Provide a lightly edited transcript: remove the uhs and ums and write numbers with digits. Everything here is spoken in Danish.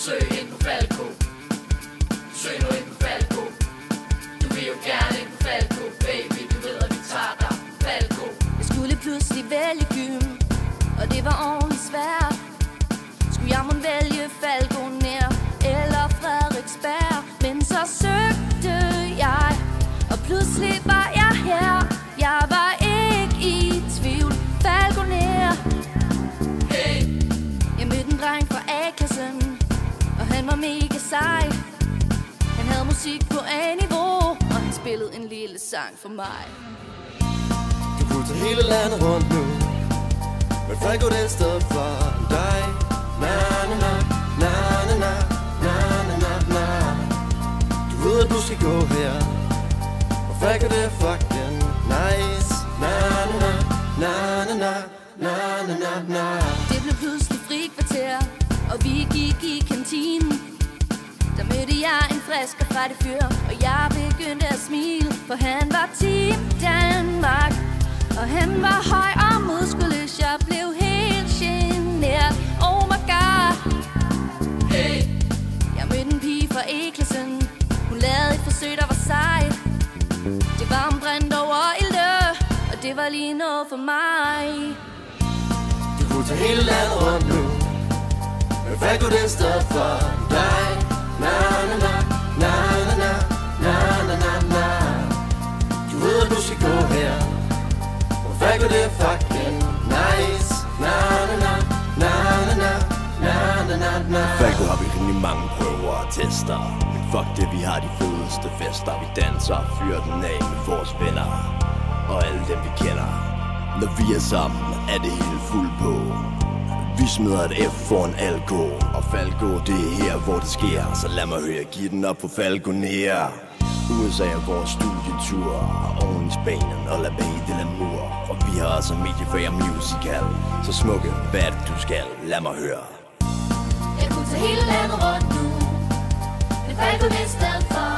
Søg ind på Falco. Søg nu ind på Falco. Du vil jo gerne ind på Falco, baby. Du ved at vi tager dig Falco. Jeg skulle pludselig vælge gym, og det var ordentligt svært. Skulle jeg må vælge Falco nær eller Frederiksberg. Men så søgte jeg, og pludselig var jeg her. Jeg var ikke i tvivl. Falco nær. Hey. Jeg mødte en dreng fra A-klassen, og han var mega sej. Han havde musik på A-niveau, og han spillede en lille sang for mig. Du kunne tage hele landet rundt nu, men Falco det er sted for dig. Na na na, na na na, na na na na. Du ved at du skal gå her, og Falco det er fucking nice. Na na na, na na na, na na na. Det blev pludselig frikvarter, og vi gik i kantinen. Der mødte jeg en frisk og frættig fyr, og jeg begyndte at smile, for han var Team Danmark. Og han var høj og muskuløs, jeg blev helt genert. Oh my god. Hey. Jeg mødte en pige fra E-klassen, hun lavede et forsøg, der var sejt. Det var ombrændt over ilde, og det var lige noget for mig. Du kunne tage hele landet rundt nu, men Falco det er sted for dig. Na na na, na na na, na na na na. Du ved at du skal gå her, og Falco det er fucking nice. Na na na, na na na, na na na na. Falco har vi rimelig mange prøver og tester, men fuck det, vi har de fedeste fester. Vi danser og fyrer den af med vores venner og alle dem vi kender. Når vi er sammen, er det helt fuld på. Vi smider et F for en alko, og Falco det er her hvor det sker. Så lad mig høre, giv den op på Falco nær. USA er vores studietur, oven i Spanien og La Bay de l'Amour. Og vi har også Mediafair Musical, så smukke, hvad er det du skal? Lad mig høre. Jeg kunne tage hele landet rundt nu, men Falco det er sted for